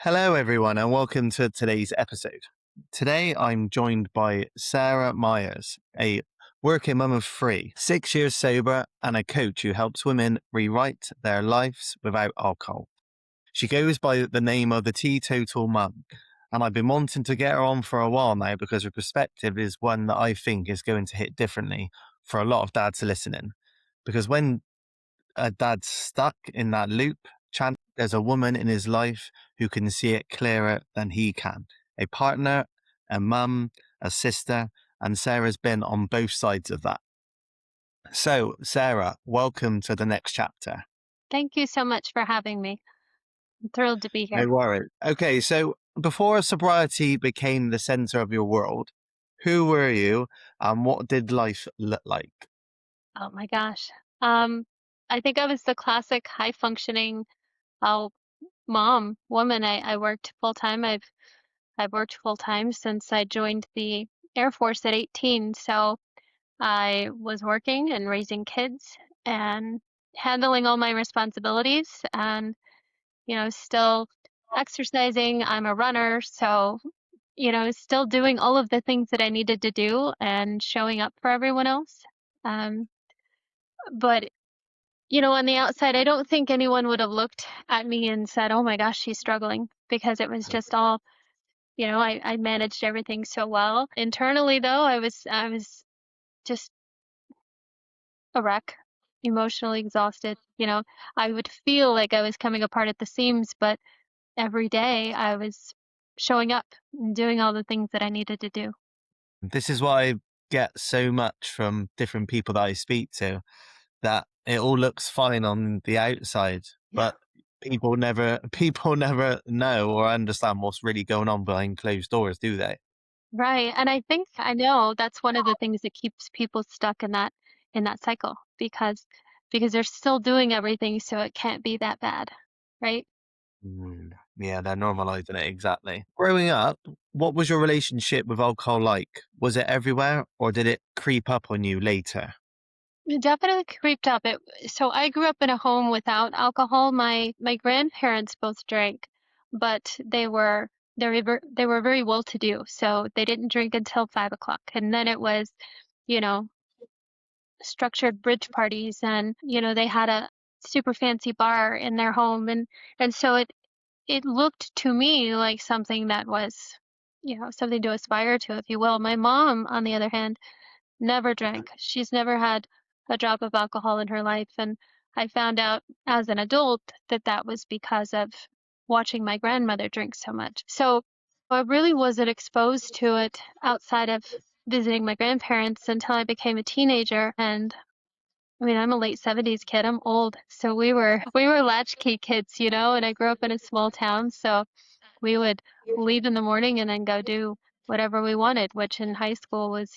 Hello, everyone, and welcome to today's episode. Today, I'm joined by Sarah Myers, a working mum of three, 6 years sober, and a coach who helps women rewrite their lives without alcohol. She goes by the name of the Teetotal Mum, and I've been wanting to get her on for a while now because her perspective is one that I think is going to hit differently for a lot of dads listening. Because when a dad's stuck in that loop, there's a woman in his life who can see it clearer than he can. A partner, a mum, a sister, and Sarah's been on both sides of that. So, Sarah, welcome to the next chapter. Thank you so much for having me. I'm thrilled to be No here. worries. Okay, so before sobriety became the center of your world, who were you and what did life look like? Oh my gosh. Um, I think I was the classic high functioning uh, woman. I worked full time. I've worked full time since I joined the Air Force at 18. So I was working and raising kids and handling all my responsibilities and, still exercising. I'm a runner, so still doing all of the things that I needed to do and showing up for everyone else. Um, but on the outside, I don't think anyone would have looked at me and said, "Oh my gosh, she's struggling," because it was just all, I managed everything so well. Internally, though, I was just a wreck, emotionally exhausted. I would feel like I was coming apart at the seams, but every day I was showing up and doing all the things that I needed to do. This is what I get so much from different people that I speak to, that it all looks fine on the outside, Yeah. but people never know or understand what's really going on behind closed doors, do they? Right, and I know that's one of the things that keeps people stuck in that cycle because they're still doing everything, so it can't be that bad, right? Yeah, they're normalizing it, exactly. Growing up, what was your relationship with alcohol like? Was it everywhere or did it creep up on you later? It definitely creeped up. So I grew up in a home without alcohol. My grandparents both drank, but they were very well to do, so they didn't drink until 5 o'clock, and then it was, you know, structured bridge parties, and they had a super fancy bar in their home, and so it looked to me like something that was, something to aspire to, if you will. My mom, on the other hand, never drank. She's never had a drop of alcohol in her life, and I found out as an adult that that was because of watching my grandmother drink so much. So I really wasn't exposed to it outside of visiting my grandparents until I became a teenager. And I mean, I'm a late 70s kid. I'm old. So we were latchkey kids, and I grew up in a small town, so we would leave in the morning and then go do whatever we wanted, which in high school was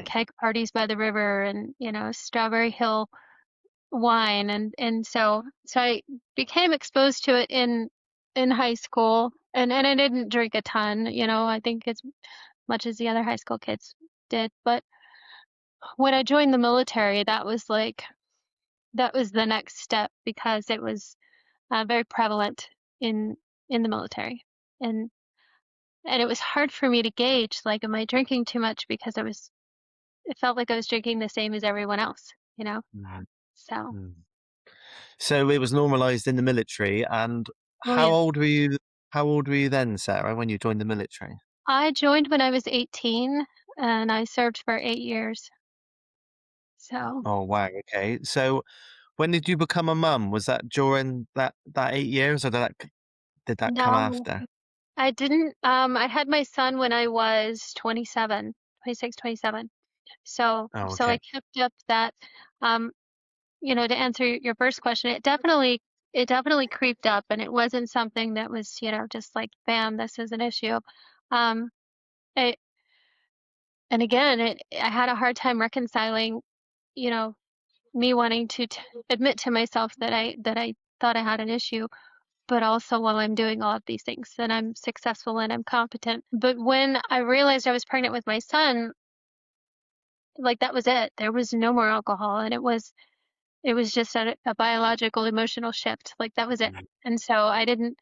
keg parties by the river and, Strawberry Hill wine, and so I became exposed to it in high school, and I didn't drink a ton, I think as much as the other high school kids did. But when I joined the military, that was the next step because it was very prevalent in in the military, and and it was hard for me to gauge, like, am I drinking too much, because it felt like I was drinking the same as everyone else, Mhm. so. Mm. So it was normalized in the military. And Oh how yeah. old were you? How old were you then, Sarah, when you joined the military? I joined when I was 18 and I served for 8 years. So, Oh wow, okay. So when did you become a mum? Was that during that 8 years, or did that come no, after? I didn't. I had my son when I was 27, 26, 27. Oh, So I okay. kept up that, um, to answer your first question, it definitely creeped up, and it wasn't something that was, just like, bam, this is an issue. Um, it, and again, I had a hard time reconciling, you know, me wanting to admit to myself that I thought I had an issue, but also while I'm doing all of these things and I'm successful and I'm competent. But when I realized I was pregnant with my son, like, that was it. There was no more alcohol, and it was just a biological emotional shift. Like, that was it. Mhm. And so I didn't.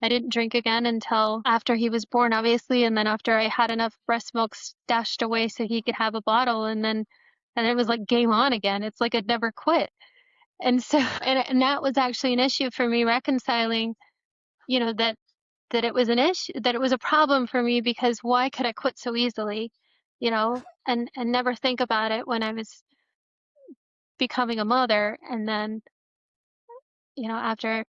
I didn't drink again until after he was born, obviously, and then after I had enough breast milk stashed away so he could have a bottle, and it was like game on again. It's like I'd never quit. And so and that was actually an issue for me reconciling, that it was an issue, that it was a problem for me, because why could I quit so easily, and never think about it when I was becoming a mother. And then, after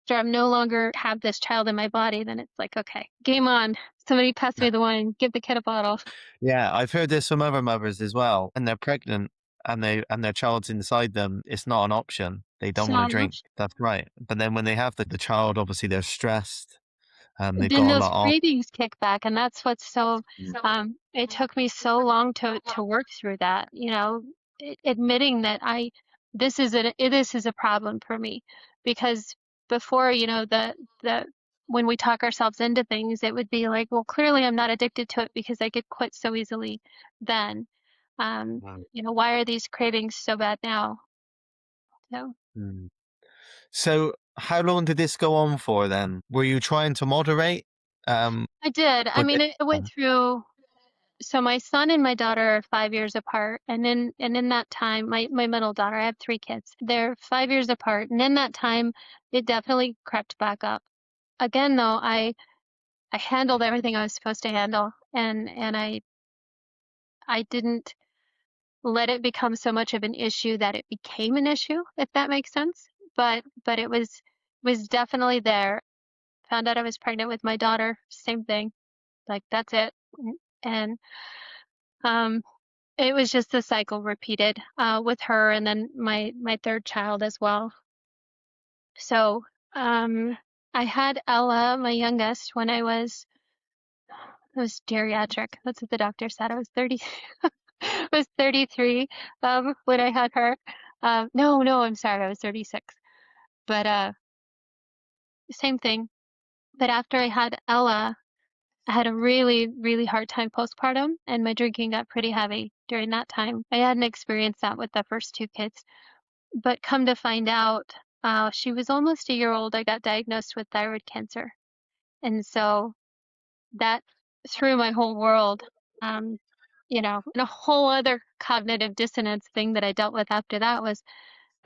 I'm no longer have this child in my body, then it's like, okay, game on. Somebody pass me the wine, give the kid a bottle. Yeah, I've heard this from other mothers as well. And they're pregnant and their child's inside them, it's not an option. They It's don't want to not an drink. option. That's right. But then when they have the child, obviously they're stressed. They've Then got a those lot on. cravings kick back, and that's what's so it took me so long to work through that, admitting that I this is a problem for me. Because before, the when we talk ourselves into things, it would be like, well, clearly I'm not addicted to it because I could quit so easily then. Mm. Why are these cravings so bad now? So Mm. So how long did this go on for then? Were you trying to moderate? I did. I Was mean, it? it went through. So my son and my daughter are 5 years apart, and in that time, my middle daughter, I have 3 kids. They're 5 years apart, and in that time, it definitely crept back up. Again, though, I handled everything I was supposed to handle, and I didn't let it become so much of an issue that it became an issue, if that makes sense. But it was definitely there. Found out I was pregnant with my daughter, same thing. Like, that's it. And um it was just the cycle repeated, with her, and then my 3rd child as well. So, I had Ella, my youngest, when I was geriatric. That's what the doctor said. I was 30 I was 33, when I had her. No, no, I'm sorry, I was 36. But, same thing. But after I had Ella, I had a really, really hard time postpartum, and my drinking got pretty heavy during that time. I hadn't experienced that with the first 2 kids. But come to find out, she was almost a year old, I got diagnosed with thyroid cancer. And so that threw my whole world, um, and a whole other cognitive dissonance thing that I dealt with after that was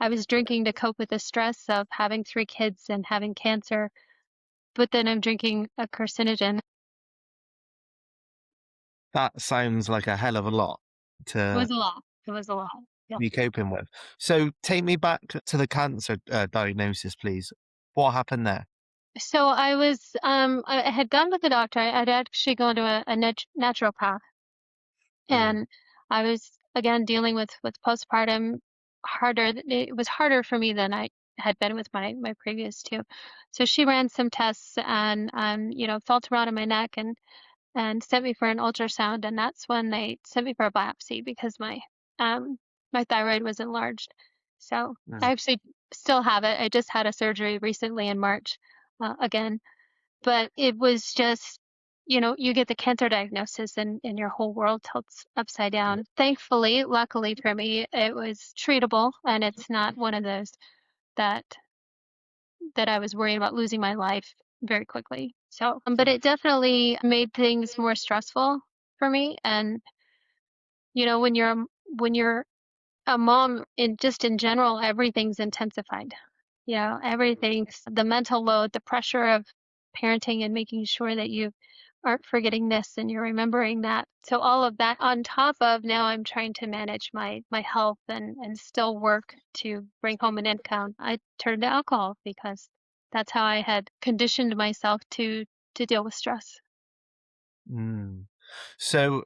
I was drinking to cope with the stress of having 3 kids and having cancer, but then I'm drinking a carcinogen. That sounds like a hell of a lot It to was a lot. It was a lot. Yeah. be coping with. So take me back to the cancer diagnosis, please. What happened there? So I had gone with the doctor. I'd actually gone to a naturopath. Mm, And I was again dealing with postpartum harder. It was harder for me than I had been with my previous 2. So she ran some tests and felt around in my neck and sent me for an ultrasound, and that's when they sent me for a biopsy because um my thyroid was enlarged. So mm, I actually still have it. I just had a surgery recently in March, again. But it was just, you get the cancer diagnosis and your whole world tilts upside down. Thankfully, luckily for me, it was treatable, and it's not one of those that I was worried about losing my life very quickly. So, but it definitely made things more stressful for me. And when you're a mom, in general, everything's intensified. Everything's the mental load, the pressure of parenting and making sure that you aren't forgetting this and you're remembering that. So all of that on top of now I'm trying to manage my health and still work to bring home an income. I turned to alcohol because that's how I had conditioned myself to deal with stress. mm. So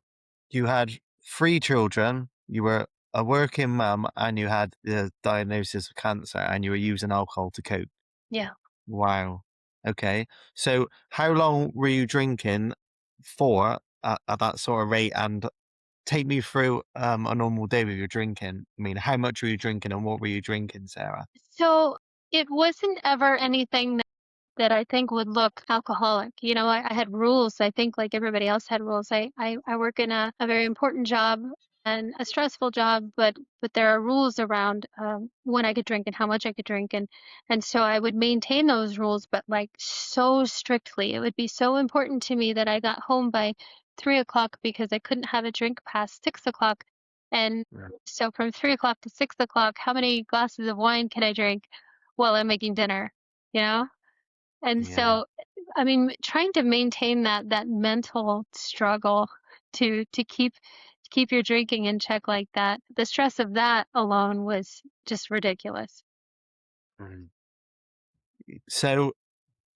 you had 3 children, you were a working mum, and you had the diagnosis of cancer, and you were using alcohol to cope. Yeah. Wow. Okay. So how long were you drinking for at that sort of rate? And take me through a normal day with your drinking. I mean, how much were you drinking and what were you drinking, Sarah? So it wasn't ever anything that I think would look alcoholic. I had rules. I think like everybody else had rules. I work in a very important job. and a stressful job, but there are rules around when I could drink and how much I could drink, and so I would maintain those rules, but like so strictly. It would be so important to me that I got home by 3 o'clock because I couldn't have a drink past 6 o'clock, and Right. so from 3 o'clock to 6 o'clock, how many glasses of wine can I drink while I'm making dinner? You know, and Yeah. so I mean, trying to maintain that mental struggle to keep your drinking in check like that, the stress of that alone was just ridiculous. Mm. So,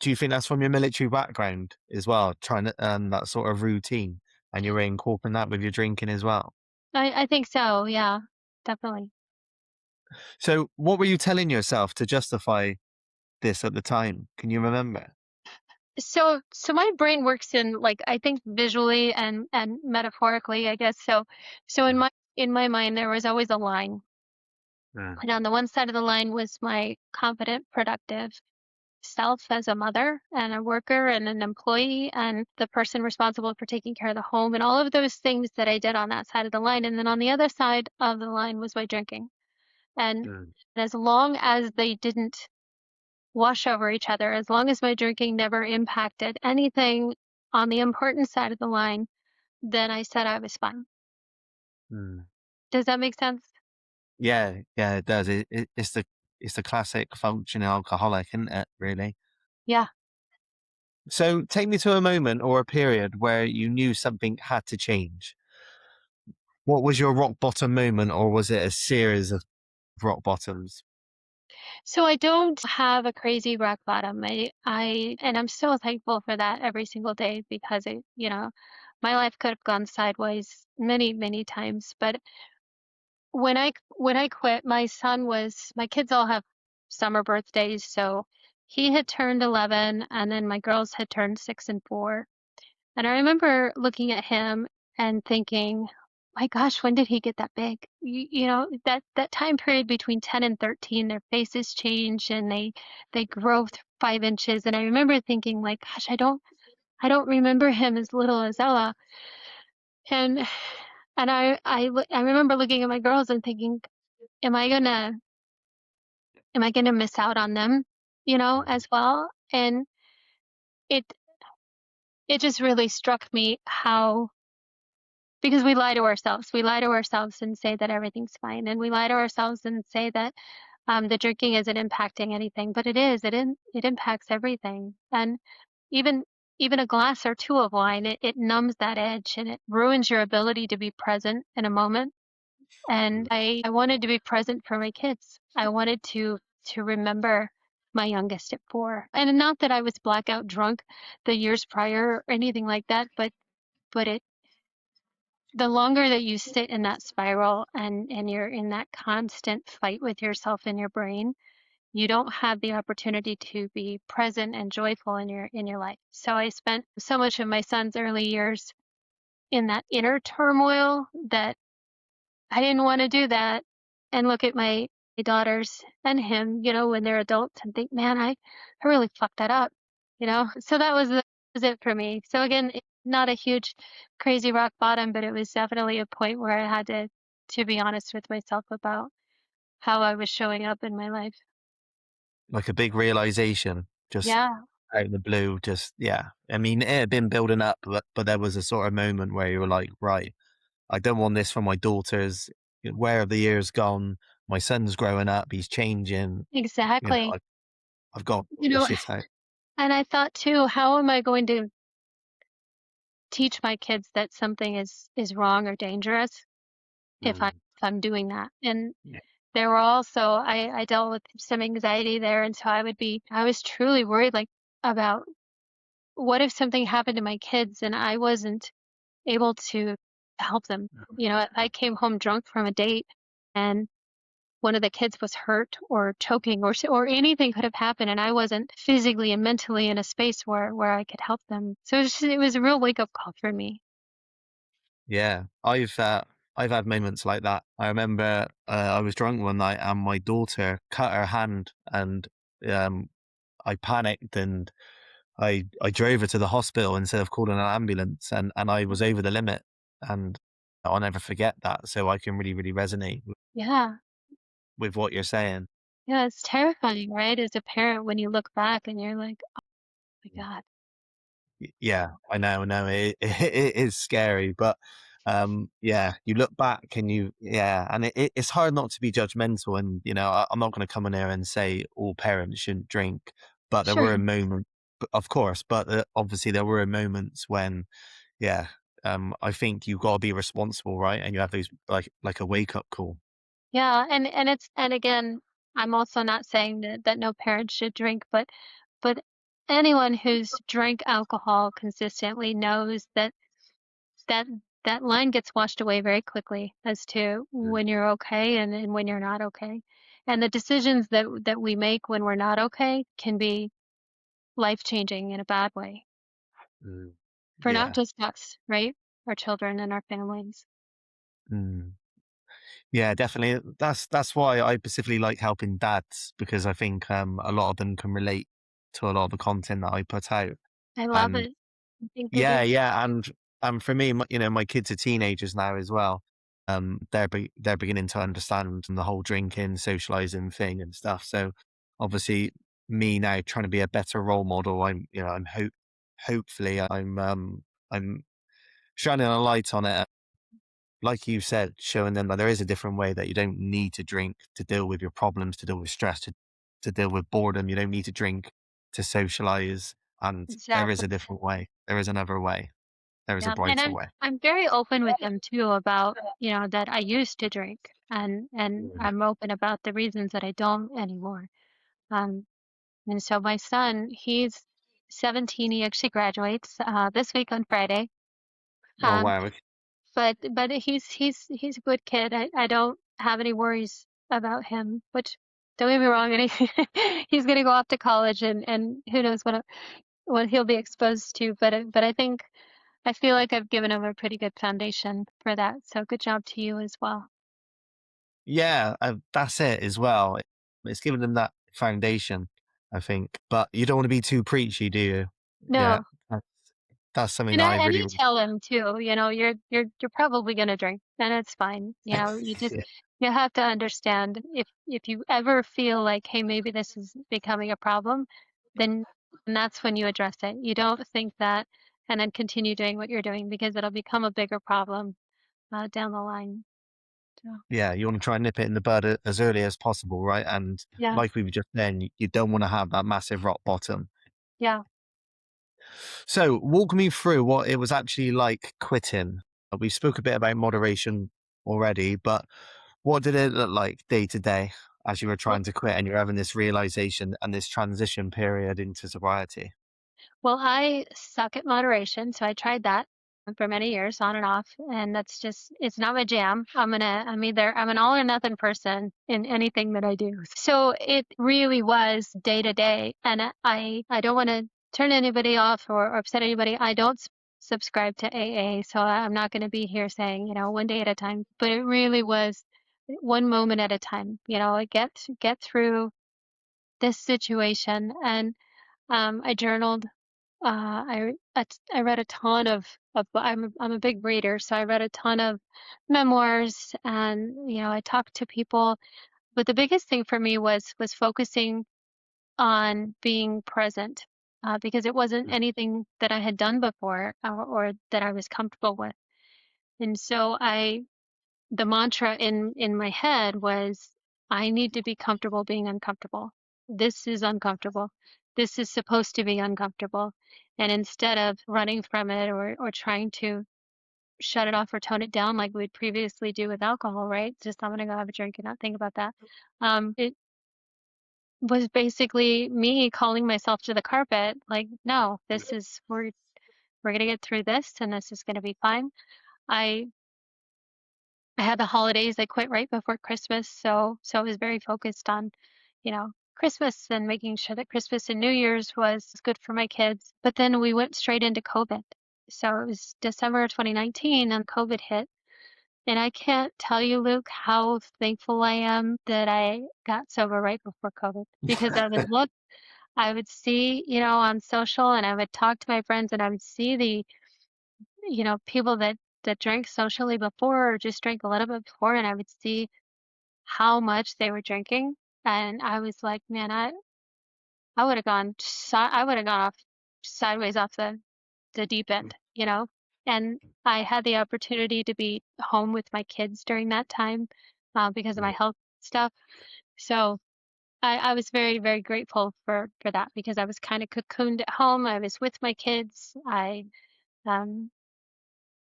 do you think that's from your military background as well, trying to that sort of routine, and you're incorporating that with your drinking as well? I think so, yeah, definitely. So, what were you telling yourself to justify this at the time? Can you remember? So my brain works in, like, I think visually and metaphorically, I guess. So Mm, in my mind there was always a line. mm, And on the one side of the line was my confident, productive self as a mother and a worker and an employee and the person responsible for taking care of the home and all of those things that I did on that side of the line. And then on the other side of the line was my drinking. And mm, as long as they didn't wash over each other, as long as my drinking never impacted anything on the important side of the line, then I said I was fine. mm. Does that make sense? Yeah, yeah, it does. It's the classic functioning alcoholic, isn't it? Really. Yeah. So, take me to a moment or a period where you knew something had to change. What was your rock bottom moment, or was it a series of rock bottoms? So I don't have a crazy rock bottom. And I'm so thankful for that every single day because my life could have gone sideways many, many times. But when I quit, my kids all have summer birthdays, so he had turned 11 and then my girls had turned 6 and 4. And I remember looking at him and thinking, "My gosh, when did he get that big?" That time period between 10 and 13, their faces change and they grow 5 inches. And I remember thinking, like, "Gosh, I don't remember him as little as Ella." And I remember looking at my girls and thinking, "Am I gonna am I gonna miss out on them?" Mhm. As well. And it it just really struck me how because we lie to ourselves. We lie to ourselves and say that everything's fine, and we lie to ourselves and say that the drinking isn't impacting anything, but it is. It impacts everything, and even even a glass or two of wine, it numbs that edge and it ruins your ability to be present in a moment. And Mm, I wanted to be present for my kids. I wanted to remember my youngest at 4, and not that I was blackout drunk the years prior or anything like that, but it the longer that you sit in that spiral and you're in that constant fight with yourself in your brain, you don't have the opportunity to be present and joyful in your life. So I spent so much of my son's early years in that inner turmoil that I didn't want to do that and look at my daughters and him, when they're adults and think, man, I really fucked that up, So that was it for me. So again, not a huge crazy rock bottom, but it was definitely a point where I had to be honest with myself about how I was showing up in my life. like a big realization, just Yeah, out of the blue. Just yeah. I mean, it had been building up, but there was a sort of moment where you were like, right, I don't want this for my daughters. Where have the years gone? My son's growing up. He's changing. exactly. I've got to You sort know, this shit out. and I thought too, how am I going to teach my kids that something is wrong or dangerous Mm, if I'm doing that? And yeah. there were also I dealt with some anxiety there, and so I was truly worried, like, about what if something happened to my kids and I wasn't able to help them? If I came home drunk from a date and one of the kids was hurt or choking or anything could have happened and I wasn't physically and mentally in a space where I could help them. So it was a real wake up call for me. Yeah, I've had moments like that. I remember I was drunk one night and my daughter cut her hand, and um, I panicked and I drove her to the hospital instead of calling an ambulance, and I was over the limit, and I'll never forget that. So I can really, really resonate Yeah. with what you're saying. Yeah, it's terrifying, right? As a parent, when you look back and you're like, "Oh my God." Yeah, I know, no, it is scary, but yeah, you look back and yeah, and it's hard not to be judgmental. And I'm not going to come in here and say all parents shouldn't drink, but there were Sure. moments, of course, but obviously there were moments when, yeah, I think you've got to be responsible, right? And you have those like a wake up call. Yeah, and again, I'm also not saying that no parent should drink, but anyone who's drank alcohol consistently knows that that line gets washed away very quickly as to Mm, when you're okay and when you're not okay. And the decisions that we make when we're not okay can be life-changing in a bad way mm, for not yeah. just us, right? Our children and our families. Mm. Yeah, definitely. That's why I specifically like helping dads, because I think a lot of them can relate to a lot of the content that I put out. I love And it. I think they yeah, do. yeah, and for me, my kids are teenagers now as well. They're beginning to understand the whole drinking, socializing thing and stuff. So obviously, me now trying to be a better role model. I'm hopefully I'm shining a light on it, like you said, showing them that there is a different way, that you don't need to drink to deal with your problems, to deal with stress, to deal with boredom. You don't need to drink to socialize. And there is Exactly. a different way. There is another way. There is a Yeah, and brighter I'm way. I'm very open with them too about, that I used to drink and Mm. I'm open about the reasons that I don't anymore. Um, and so my son, he's 17, he actually graduates this week on Friday. Oh, Um, wow. but he's a good kid. I don't have any worries about him, which don't get me wrong, and he's gonna go off to college and who knows what he'll be exposed to, but I feel like I've given him a pretty good foundation for that, so good job to you as well. Yeah, that's it as well. It's giving them that foundation, I think. But you don't want to be too preachy, do you? Yeah, No, that's, that's something and that I you really, tell him too, you're probably gonna drink, and it's fine. You just yeah, you have to understand if you ever feel like, hey, maybe this is becoming a problem, then and that's when you address it. You don't think that and then continue doing what you're doing because it'll become a bigger problem down the line. So yeah, you want to try and nip it in the bud as early as possible, right? And yeah, like we were just saying, you don't want to have that massive rock bottom. yeah. So walk me through what it was actually like quitting. We spoke a bit about moderation already, but what did it look like day to day as you were Well, trying to quit and you're having this realization and this transition period into sobriety? Well, I suck at moderation, so I tried that for many years on and off, and it's not my jam. I'm an all or nothing person in anything that I do. So it really was day to day, and I don't want to turn anybody off or upset anybody. I don't subscribe to AA, so I'm not going to be here saying, one day at a time, but it really was one moment at a time. I get through this situation and I journaled I read a ton of I'm a big reader, so I read a ton of memoirs and I talked to people. But the biggest thing for me was focusing on being present because it wasn't Mm. anything that I had done before or that I was comfortable with. And so I the mantra in my head was I need to be comfortable being uncomfortable. This is uncomfortable. This is supposed to be uncomfortable. And instead of running from it or trying to shut it off or tone it down like we'd previously do with alcohol, right? Just I'm gonna go have a drink and not think about that. It was basically me calling myself to the carpet, like, no, this is we're gonna get through this and this is gonna be fine. I I had the holidays, I quit right before Christmas, so I was very focused on, Christmas and making sure that Christmas and New Year's was good for my kids. But then we went straight into COVID. So it was December of 2019 and COVID hit. And I can't tell you, Luke, how thankful I am that I got sober right before COVID because I would see, on social and I would talk to my friends and I would see the, people that that drank socially before or just drank a little bit before, and I would see how much they were drinking, and I was like, "Man, I would have I would have gone off sideways off the deep end, you know?" And I had the opportunity to be home with my kids during that time, because of my health stuff. So I was very, very grateful for that because I was kind of cocooned at home. I was with my kids. Um,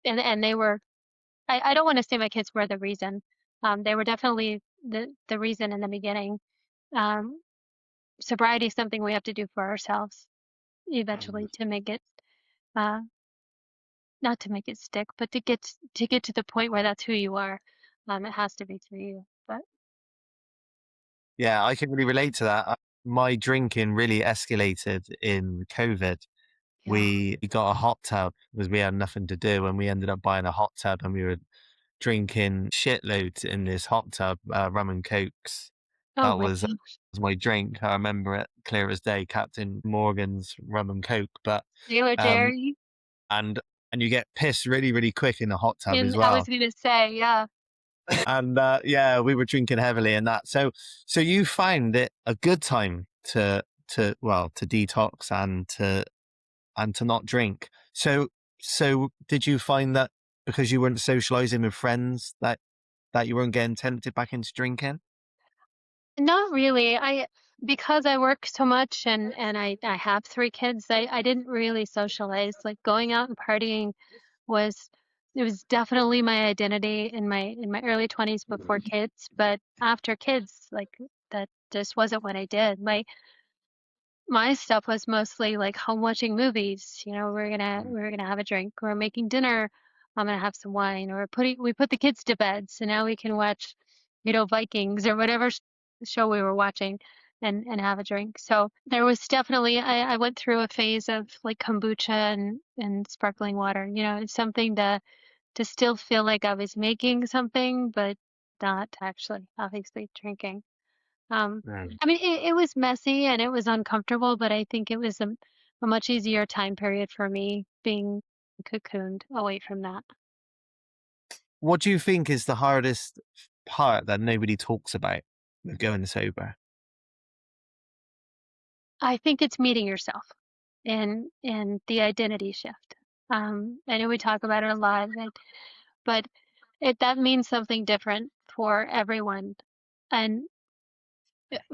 and they were, I don't want to say my kids were the reason. They were definitely the reason in the beginning. Um, Sobriety is something we have to do for ourselves eventually to make it, uh, not to make it stick, but to get to the point where that's who you are. It has to be through you. But Yeah, I can really relate to that. My drinking really escalated in COVID. yeah. We got a hot tub because we had nothing to do, and we ended up buying a hot tub, and we were drinking shitloads in this hot tub, rum and cokes. Oh That my was gosh. my drink. I remember it clear as day, Captain Morgan's rum and coke. But Taylor um, Jerry. and and you get pissed really, really quick in the hot tub as And I was well. gonna say, yeah. And yeah, we were drinking heavily in that. So you find it a good time to detox and to not drink. So did you find that because you weren't socializing with friends that you weren't getting tempted back into drinking? Not really. Because I work so much and I have 3 kids, I didn't really socialize. Like going out and partying was it was definitely my identity in my early 20s before kids, but after kids, like that just wasn't what I did. My stuff was mostly like home watching movies. You know, we're gonna have a drink. We're making dinner. I'm gonna have some wine. Or we put the kids to bed, so now we can watch, Vikings or whatever show we were watching, and have a drink. So there was definitely I went through a phase of like kombucha and sparkling water. It's something to still feel like I was making something, but not actually obviously drinking. Um, Mm. I mean, it was messy and it was uncomfortable, but I think it was a much easier time period for me being cocooned away from that. What do you think is the hardest part that nobody talks about with going sober? I think it's meeting yourself and the identity shift. I know we talk about it a lot, but that means something different for everyone. And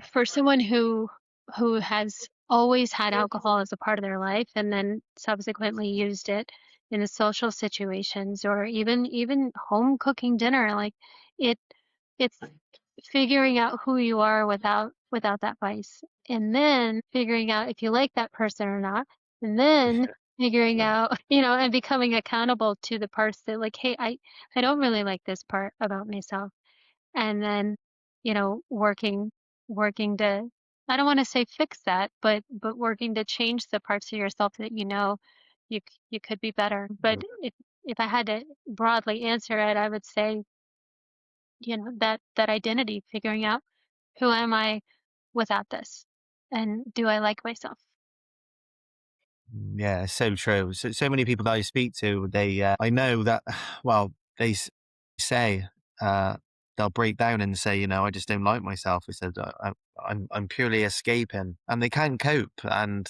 for someone who has always had alcohol as a part of their life and then subsequently used it in the social situations or even home cooking dinner, like it it's figuring out who you are without that vice, and then figuring out if you like that person or not, and then figuring out and becoming accountable to the parts that, like, hey, I don't really like this part about myself, and then working to, I don't want to say fix that, but working to change the parts of yourself that you could be better. But if I had to broadly answer it, I would say that identity, figuring out who am I without this, and do I like myself. Yeah, so true. So many people that I speak to, I know that, well, say, uh, they'll break down and say, I just don't like myself. I said, I'm purely escaping, and they can cope. And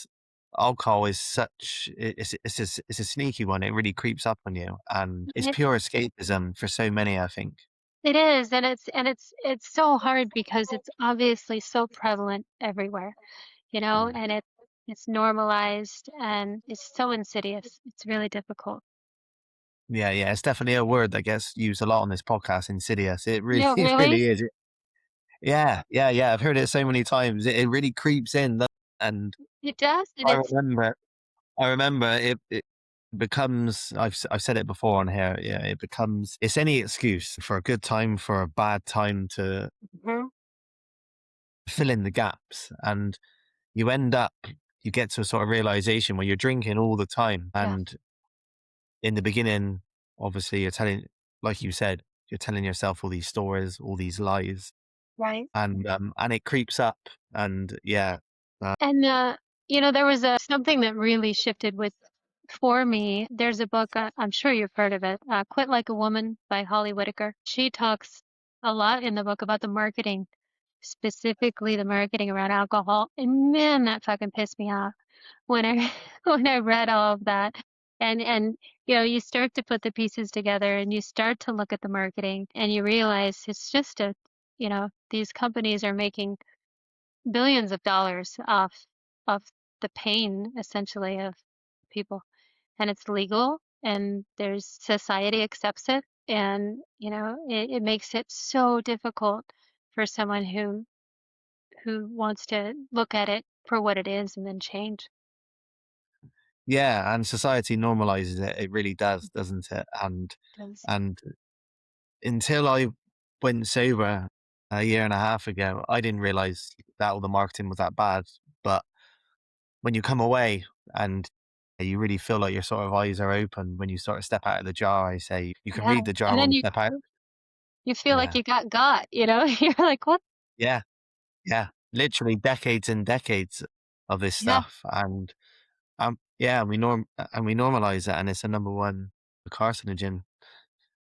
alcohol is it's a sneaky one. It really creeps up on you, and it's it, pure escapism for so many, I think. it is, and it's so hard because it's obviously so prevalent everywhere, Mm. and it's normalized and it's so insidious. It's really difficult. Yeah, yeah, it's definitely a word that gets used a lot on this podcast, insidious. It really, Yeah, it really? really is. Yeah, yeah, yeah. I've heard it so many times. It really creeps in, and It does, and I it's remember, I remember it becomes. I've said it before on here. Yeah, it becomes. It's any excuse for a good time, for a bad time to Mhm. fill in the gaps, and you end up. You get to a sort of realization where you're drinking all the time, Yeah, and in the beginning, obviously, like you said, you're telling yourself all these stories, all these lies, right. and it creeps up, and yeah. And there was something that really shifted For me, there's a book, I'm sure you've heard of it, Quit Like a Woman by Holly Whitaker. She talks a lot in the book about the marketing, specifically the marketing around alcohol. And man, that fucking pissed me off when I when I read all of that. And you start to put the pieces together and you start to look at the marketing and you realize it's just these companies are making billions of dollars off the pain essentially of people, and it's legal and there's society accepts it, and it makes it so difficult for someone who wants to look at it for what it is and then change. Yeah, and society normalizes it. It really does, doesn't it? Does. And until I went sober a year and a half ago, I didn't realize that all the marketing was that bad. But when you come away and you really feel like your sort of eyes are open when you sort of step out of the jar, I say you can Yeah, read the jar and when then you you step out. you feel like Yeah. you got, you're like, what? Yeah. Yeah. Literally decades and decades of this Yeah, stuff. Yeah, we normalize it, and it's a number one carcinogen,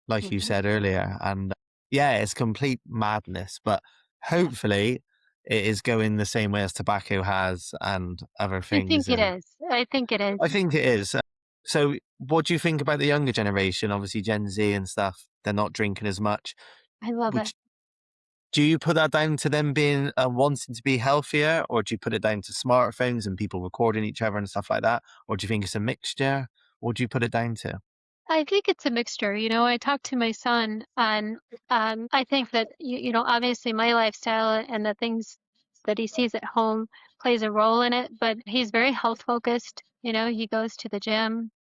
like you mhm. said earlier. And yeah, it's complete madness, but hopefully it is going the same way as tobacco has and other I things. think it And is. I think it is. I think it is. So, what do you think about the younger generation? Obviously, Gen Z and stuff, they're not drinking as much. I love Would it. Do you put that down to them being wanting to be healthier, or do you put it down to smartphones and people recording each other and stuff like that? Or do you think it's a mixture? What do you put it down to? I think it's a mixture. I talked to my son, and I think that obviously my lifestyle and the things that he sees at home plays a role in it. But he's very health focused. He goes to the gym.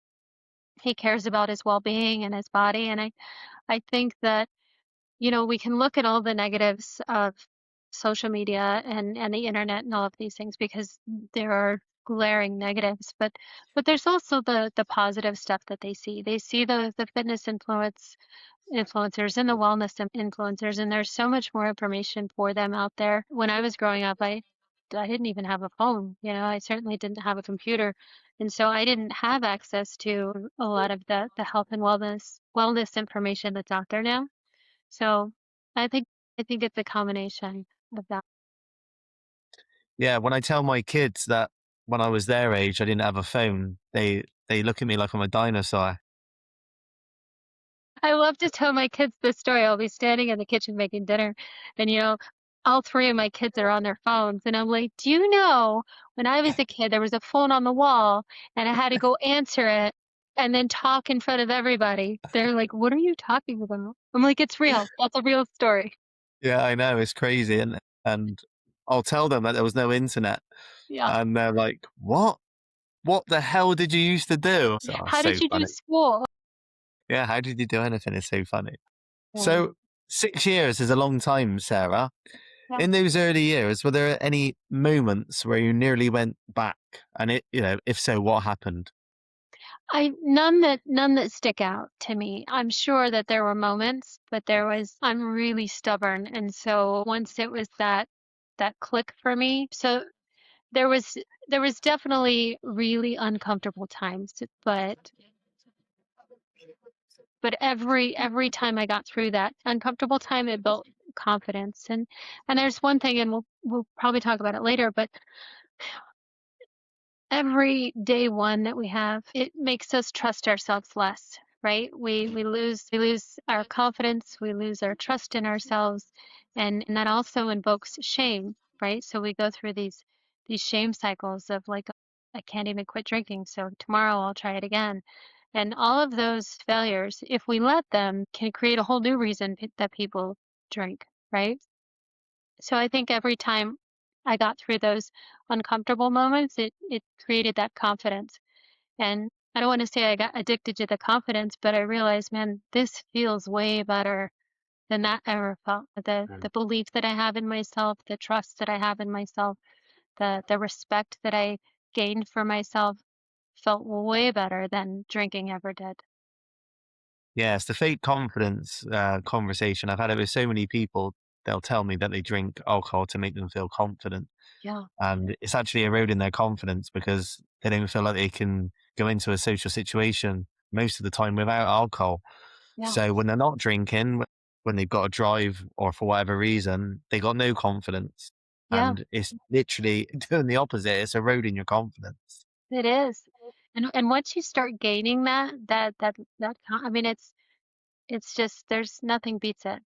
He cares about his well being and his body, and I think that we can look at all the negatives of social media and the internet and all of these things because there are glaring negatives, but there's also the positive stuff that they see. They see the fitness influencers and the wellness influencers, and there's so much more information for them out there. When I was growing up, I didn't even have a phone. I certainly didn't have a computer. And so I didn't have access to a lot of the health and wellness information that's out there now. So I think I think it's a combination of that. Yeah, when I tell my kids that when I was their age, I didn't have a phone, they look at me like I'm a dinosaur. I love to tell my kids this story. I'll be standing in the kitchen making dinner, and all three of my kids are on their phones, and I'm like, "Do you know when I was a kid, there was a phone on the wall, and I had to go answer it, and then talk in front of everybody." They're like, "What are you talking about?" I'm like, "It's real. That's a real story." Yeah, I know, it's crazy, and I'll tell them that there was no internet, Yeah. and they're like, "What? What the hell did you used to do?" So, How so did you do funny. school? Yeah, how did you do anything? It's so funny. Yeah. So 6 years is a long time, Sarah. Yeah. In those early years, were there any moments where you nearly went back? And if so, what happened? I none that stick out to me. I'm sure that there were moments, but I'm really stubborn. And so once it was that click for me, so there was there was definitely really uncomfortable times, but every time I got through that uncomfortable time, it built confidence. And there's one thing, and we'll probably talk about it later, but every day one that we have, it makes us trust ourselves less, right? We lose our confidence, we lose our trust in ourselves, and that also invokes shame, right? So we go through these shame cycles of like, I can't even quit drinking, so tomorrow I'll try it again. And all of those failures, if we let them, can create a whole new reason that people drink, right? So I think every time I got through those uncomfortable moments, it created that confidence. And I don't want to say I got addicted to the confidence, but I realized, man, this feels way better than that ever felt. The belief that I have in myself, the trust that I have in myself, the respect that I gained for myself felt way better than drinking ever did. Yeah, it's the fake confidence conversation. I've had it with so many people. they'll tell me that they drink alcohol to make them feel confident. Yeah. And it's actually eroding their confidence because they don't feel like they can go into a social situation most of the time without alcohol. Yeah. So when they're not drinking, when they've got to drive or for whatever reason, they got no confidence. Yeah. And it's literally doing the opposite. It's eroding your confidence. It is. And once you start gaining I mean, it's just there's nothing beats it.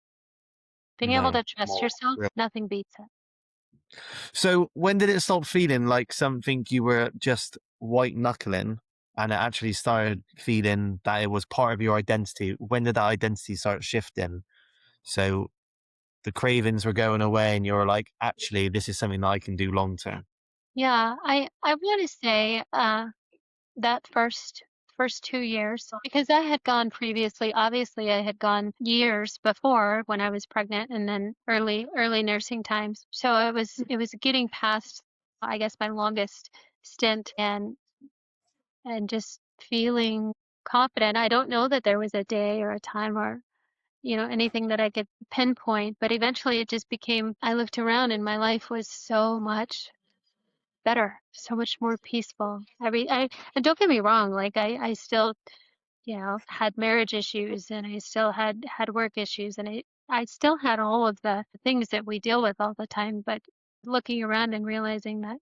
Being able No. to trust yourself, nothing beats it. So when did it stop feeling like something you were just white knuckling and it actually started feeling that it was part of your identity? When did that identity start shifting? So the cravings were going away and you were like, actually, this is something that I can do long term. Yeah, I want to say that first 2 years because I had gone previously. Obviously, I had gone years before when I was pregnant and then early nursing times. So it was getting past I guess my longest stint and just feeling confident. I don't know that there was a day or a time or anything that I could pinpoint, but eventually it just became I looked around and my life was so much better, so much more peaceful. And don't get me wrong, like I still, had marriage issues and I still had work issues and I still had all of the things that we deal with all the time, but looking around and realizing that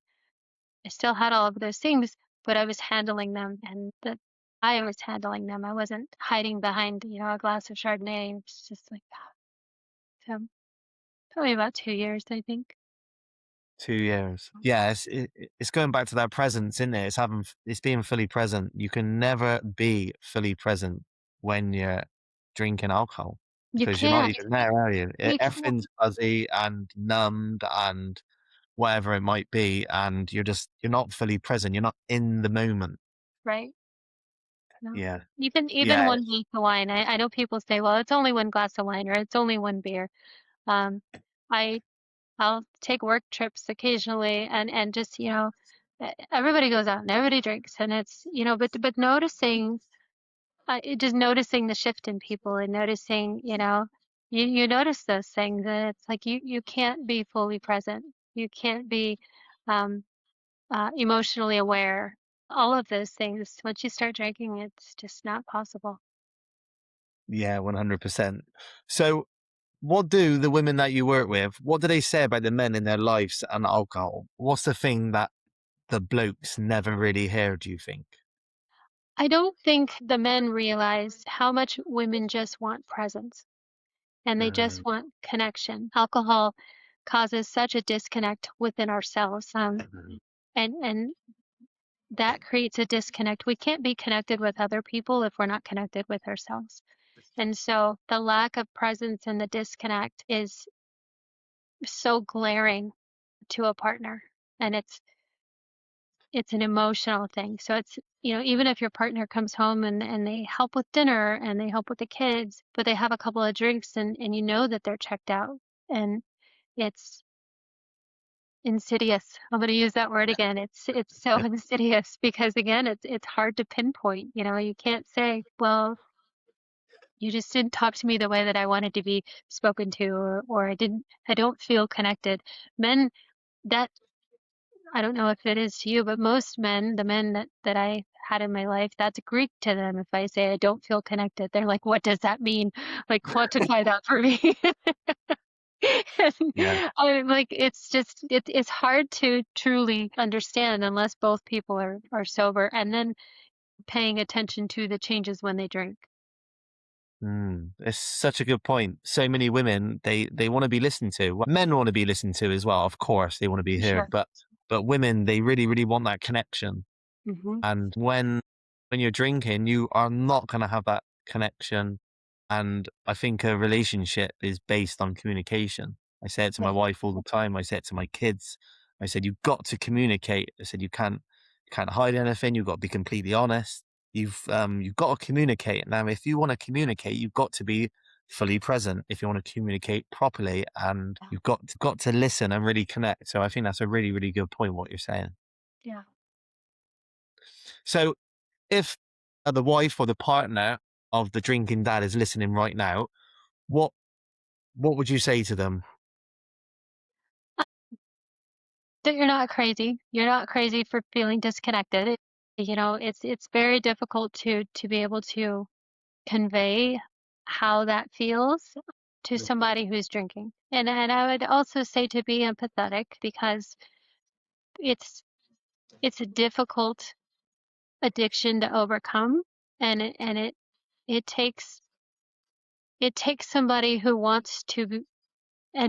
I still had all of those things, but I was handling them and that I was handling them. I wasn't hiding behind, a glass of Chardonnay. It's just like that. So probably about 2 years, I think. 2 years. Yeah, it's going back to that presence, isn't it? It's being fully present. You can never be fully present when you're drinking alcohol You because you're not can't. even there, are you? You can't. Everything's fuzzy and numbed and whatever it might be, and you're not fully present. You're not in the moment. Right. No. Yeah, Even yeah, one glass of wine. I know people say, well, it's only one glass of wine or it's only one beer. Um, I I'll take work trips occasionally and just, everybody goes out and everybody drinks and it's, but noticing just noticing the shift in people and noticing, you notice those things and it's like you can't be fully present. You can't be um emotionally aware. All of those things. Once you start drinking, it's just not possible. yeah, 100%. So, what do the women that you work with? What do they say about the men in their lives and alcohol? What's the thing that the blokes never really hear, do you think? I don't think the men realize how much women just want presence and they Mm, just want connection. Alcohol causes such a disconnect within ourselves. mhm. And that creates a disconnect. We can't be connected with other people if we're not connected with ourselves. And so the lack of presence and the disconnect is so glaring to a partner. And it's an emotional thing. So it's, even if your partner comes home and they help with dinner and they help with the kids, but they have a couple of drinks and you know that they're checked out and it's insidious. I'm going to use that word again. It's so insidious because again, it's hard to pinpoint. You can't say, well, you just didn't talk to me the way that I wanted to be spoken to, or I don't feel connected. Men that I don't know if it is to you, but most men, the men that I had in my life, that's Greek to them. If I say I don't feel connected, they're like, "What does that mean? Like, quantify that for me." And Yeah. I'm like, it's hard to truly understand unless both people are sober and then paying attention to the changes when they drink. It's such a good point. So many women, they want to be listened to. Well, men want to be listened to as well. Of course, they want to be For heard, sure. but women, they really, really want that connection. Hmm. And when you're drinking, you are not going to have that connection. And I think a relationship is based on communication. I say it to my Yeah. wife all the time. I say it to my kids. I said, you've got to communicate. I said, you can't hide anything. You've got to be completely honest. You've got to communicate. Now, if you want to communicate, you've got to be fully present if you want to communicate properly, and Yeah. you've got to listen and really connect. So I think that's a really, really good point, what you're saying. Yeah. So if the wife or the partner of the drinking dad is listening right now, what what would you say to them? that you're not crazy. You're not crazy for feeling disconnected. It's very difficult to be able to convey how that feels to Mm. somebody who's drinking. And I would also say to be empathetic because it's it's a difficult addiction to overcome, and it takes somebody who wants to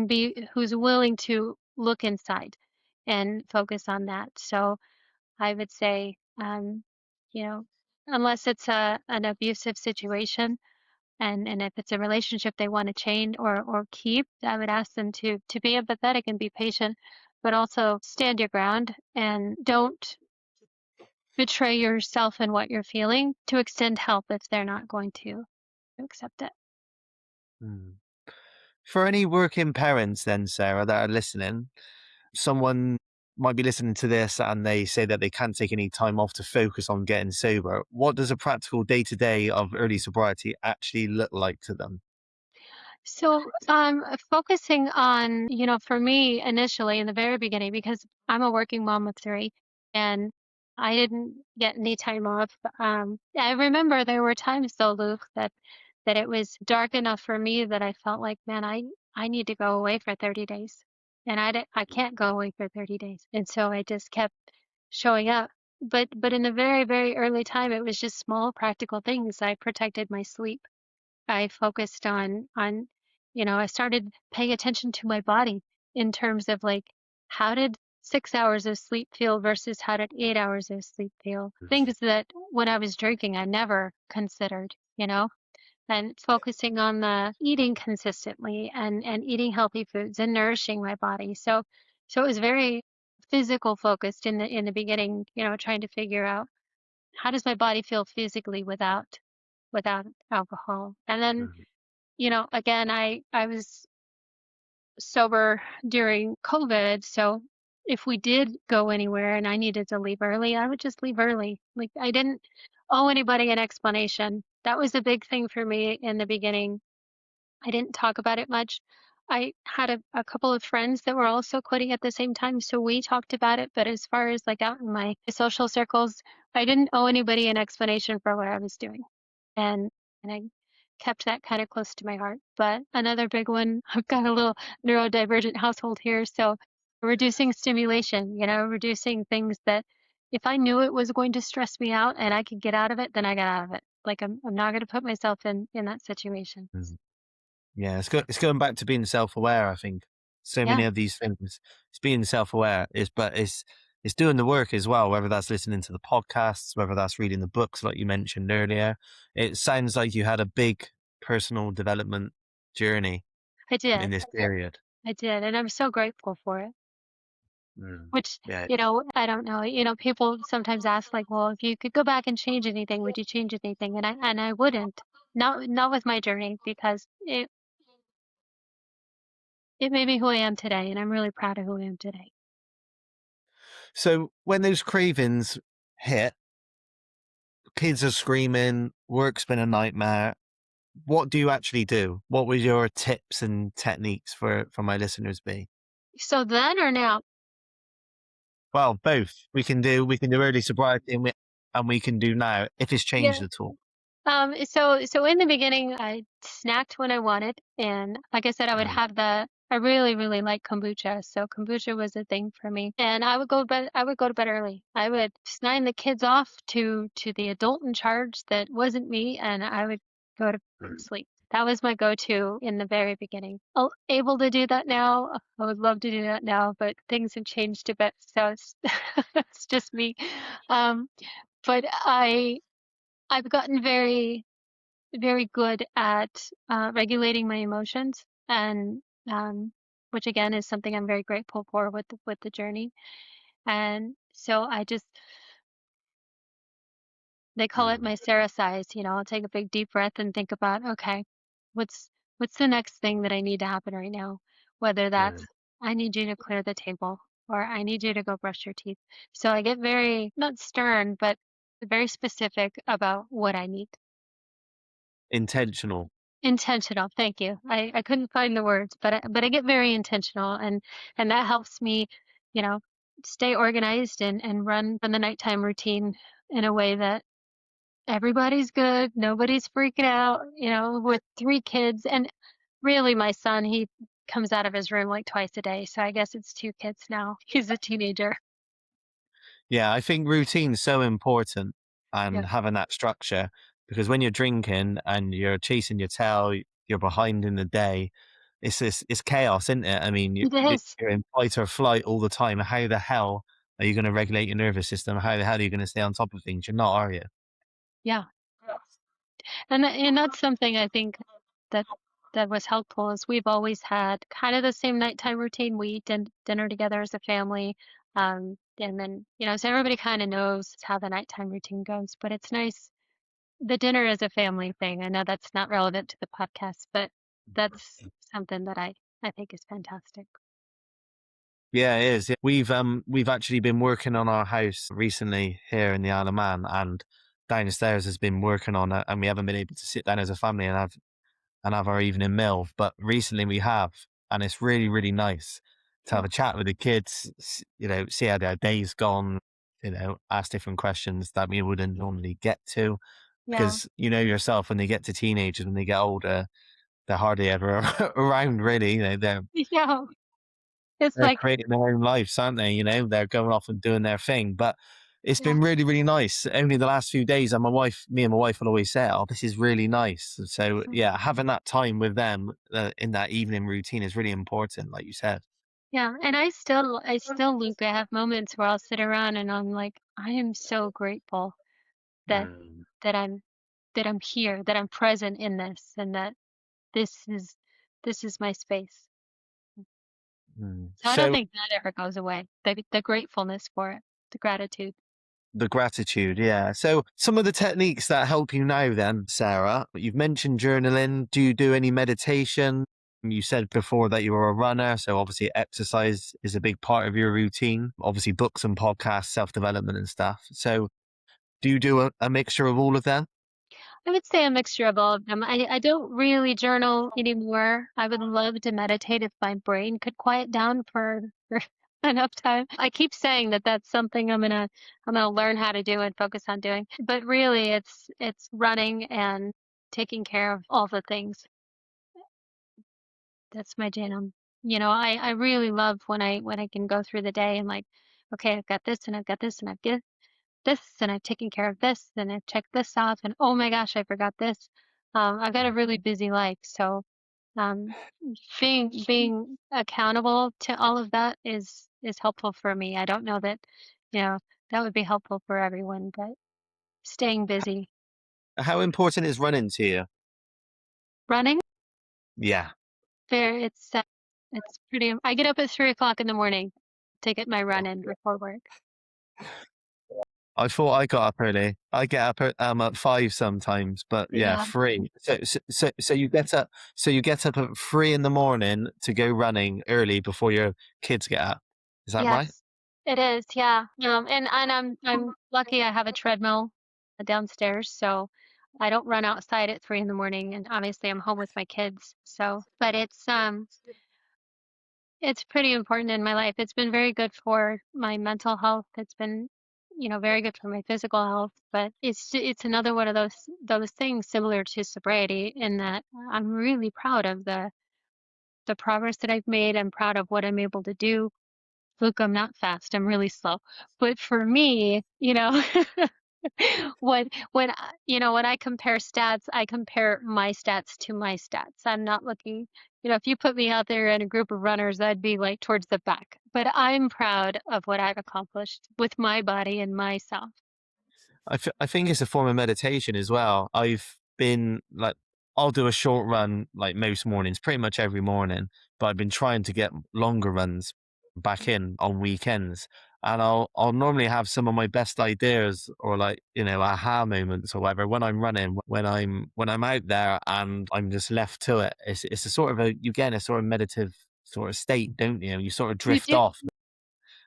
be who's willing to look inside and focus on that. So I would say, you know, unless it's an abusive situation, and if it's a relationship they want to change or keep, I would ask them to be empathetic and be patient, but also stand your ground and don't betray yourself and what you're feeling to extend help if they're not going to accept it. Mm. For any working parents, then, Sarah, that are listening, someone might be listening to this and they say that they can't take any time off to focus on getting sober. What does a practical day to day of early sobriety actually look like to them? So, focusing on, for me initially in the very beginning, because I'm a working mom of three and I didn't get any time off. I remember there were times though, Luke, that it was dark enough for me that I felt like, man, I need to go away for 30 days. And I can't go away for 30 days. And so I just kept showing up. But in the very, very early time, it was just small practical things. I protected my sleep. I focused I started paying attention to my body in terms of like, how did 6 hours of sleep feel versus how did 8 hours of sleep feel? Things that when I was drinking, I never considered, and focusing on the eating consistently and eating healthy foods and nourishing my body. So it was very physical focused in the beginning, trying to figure out how does my body feel physically without alcohol. And then Mhm. again, I was sober during COVID, so if we did go anywhere and I needed to leave early, I would just leave early. Like I didn't owe anybody an explanation. That was a big thing for me in the beginning. I didn't talk about it much. I had a couple of friends that were also quitting at the same time, so we talked about it. But as far as like out in my social circles, I didn't owe anybody an explanation for what I was doing. And I kept that kind of close to my heart. But another big one, I've got a little neurodivergent household here, so reducing stimulation, reducing things that if I knew it was going to stress me out and I could get out of it, then I got out of it. Like I'm not going to put myself in that situation. Mhm. Yeah, it's going back to being self-aware, I think. So Yeah, many of these things, it's being self-aware but it's doing the work as well, whether that's listening to the podcasts, whether that's reading the books like you mentioned earlier. It sounds like you had a big personal development journey I in did. this period. I did. And I'm so grateful for it. Mm. Which, Yeah. I don't know. People sometimes ask like, well, if you could go back and change anything, would you change anything? And I wouldn't. Not with my journey because it made me who I am today, and I'm really proud of who I am today. So when those cravings hit, kids are screaming, work's been a nightmare. What do you actually do? What would your tips and techniques for my listeners be? So then or now? Well, both. We can do early sobriety and we can do now if it's Yeah. changed at all. So in the beginning, I snacked when I wanted, and like I said, I would Mm, have I really, really like kombucha. So kombucha was a thing for me, and I would go to bed. I would go to bed early. I would sign the kids off to the adult in charge that wasn't me, and I would go to mm, sleep. That was my go-to in the very beginning. Able to do that now. I would love to do that now, but things have changed a bit, so it's it's just me. Um, but I've gotten very, very good at regulating my emotions, and which again is something I'm very grateful for with the journey. And so they call it mm, my Sarah size. I'll take a big deep breath and think about, okay, what's what's the next thing that I need to happen right now? Whether mm. that's I need you to clear the table or I need you to go brush your teeth. So I get very not stern, but very specific about what I need. Intentional. Intentional, thank you. I couldn't find the words, but I get very intentional, and that helps me, you know. stay organized and run the nighttime routine in a way that everybody's good, nobody's freaking out, with 3 kids, and really my son, he comes out of his room, like, twice a day, so I guess it's 2 kids now. He's a teenager. Yeah, I think routine's so important Yeah. and having that structure, because when you're drinking and you're chasing your tail, you're behind in the day, it's chaos, isn't it? I mean, It is. you're in fight or flight all the time. How the hell are you going to regulate your nervous system? How the hell are you going to stay on top of things? You're not, are you? Yeah. And that's something I think that that was helpful is we've always had kind of the same nighttime routine. We eat dinner together as a family. And then, so everybody kind of knows how the nighttime routine goes, but it's nice. The dinner is a family thing. I know that's not relevant to the podcast, but that's something that I think is fantastic. Yeah, it is. Yeah. We've actually been working on our house recently here in the Isle of Man, and downstairs has been working on it, and we haven't been able to sit down as a family and have our evening meal. But recently we have, and it's really, really nice to have Yeah. a chat with the kids, see how their day's gone, ask different questions that we wouldn't normally get to. Yeah. Because you know yourself, when they get to teenagers, when they get older, they're hardly ever around really. Yeah. It's They're like, creating their own lives, aren't they? They're going off and doing their thing. But it's yeah. been really, really nice. Only the last few days, and me and my wife will always say, "Oh, this is really nice." So yeah, having that time with them in that evening routine is really important, like you said. Yeah, and I still loop. I have moments where I'll sit around and I'm like, I am so grateful that Mm, that I'm that I'm here, that I'm present in this, and that this is this is my space. mm. So I don't So think that ever goes away. The gratefulness for it, the gratitude. the gratitude, yeah. So some of the techniques that help you now, then, Sarah, you've mentioned journaling. Do you do any meditation? You said before that you were a runner, so obviously exercise is a big part of your routine. Obviously, books and podcasts, self development and stuff. So, do you do a mixture of all of them? I would say a mixture of all of them. I don't really journal anymore. I would love to meditate if my brain could quiet down for enough time. I keep saying that that's something I'm gonna learn how to do and focus on doing. But really, it's running and taking care of all the things. That's my jam. I really love when I can go through the day and like, okay, I've got this and I've got this and I've got this and I've taken care of this and I've checked this off and oh my gosh, I forgot this. I've got a really busy life, so um, being accountable to all of that is helpful for me. I don't know that you know that would be helpful for everyone, but staying busy, How important is running to you? running, Yeah. there it's pretty. I get up at 3 o'clock in the morning to get my run in before work. I thought I got up early. I get up at 5 sometimes, but yeah, Yeah. 3. So you get up. So you get up at 3 in the morning to go running early before your kids get up. Is that right? Yes, it is, yeah, and I'm lucky I have a treadmill downstairs, so I don't run outside at 3 in the morning, and obviously I'm home with my kids, so but it's pretty important in my life. It's been very good for my mental health. It's been, very good for my physical health, but it's another one of those things similar to sobriety in that I'm really proud of the progress that I've made. I'm proud of what I'm able to do. Look, I'm not fast, I'm really slow. But for me, when I compare stats, I compare my stats to my stats. I'm not looking, if you put me out there in a group of runners, I'd be like towards the back. But I'm proud of what I've accomplished with my body and myself. I think it's a form of meditation as well. I've been like, I'll do a short run like most mornings, pretty much every morning, but I've been trying to get longer runs back in on weekends. And I'll normally have some of my best ideas or like, aha moments or whatever when I'm running, when I'm out there and I'm just left to it. It's a sort of you get in a sort of meditative sort of state, don't you? You sort of You drift do, off.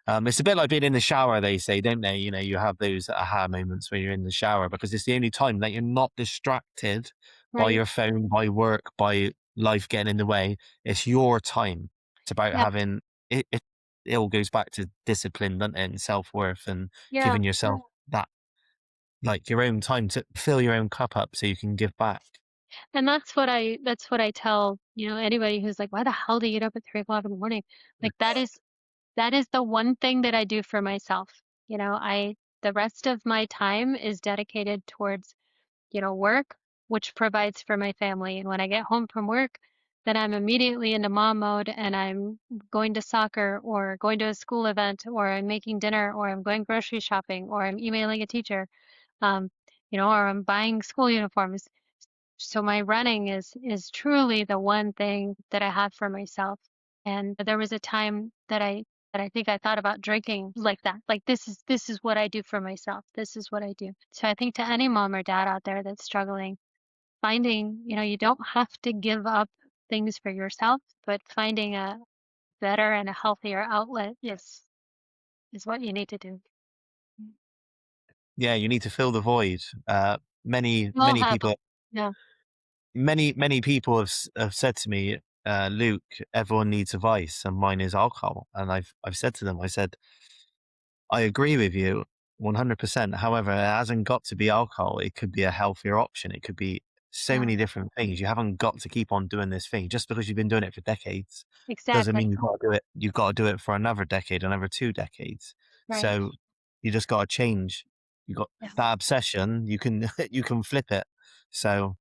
It's a bit like being in the shower, they say, don't they? You have those aha moments when you're in the shower because it's the only time that you're not distracted by right? your phone, by work, by life getting in the way. It's your time. It's about Yeah. having it. it all goes back to discipline, doesn't it? And self-worth and Yeah. giving yourself that, like, your own time to fill your own cup up so you can give back. And that's what I tell, anybody who's like, "Why the hell do you get up at 3 o'clock in the morning?" Like, that is the one thing that I do for myself. I the rest of my time is dedicated towards, work, which provides for my family. And when I get home from work, then I'm immediately into mom mode and I'm going to soccer or going to a school event or I'm making dinner or I'm going grocery shopping or I'm emailing a teacher, um, or I'm buying school uniforms. So my running is truly the one thing that I have for myself. And there was a time that I think I thought about drinking like that. Like, this is what I do for myself. This is what I do. So I think to any mom or dad out there that's struggling, finding, you don't have to give up things for yourself, but finding a better and a healthier outlet is what you need to do. Yeah, you need to fill the void. Many We all many have people yeah. many people have said to me, "Luke, everyone needs a vice, and mine is alcohol." And I've said to them, I said, I agree with you 100%. However, it hasn't got to be alcohol. It could be a healthier option. It could be so Yeah, many different things. You haven't got to keep on doing this thing just because you've been doing it for decades. Doesn't exactly. mean you've got to do it. You've got to do it for another decade, another 2 decades. Right. So you just got to change. You got Yeah. that obsession. You can you can flip it. So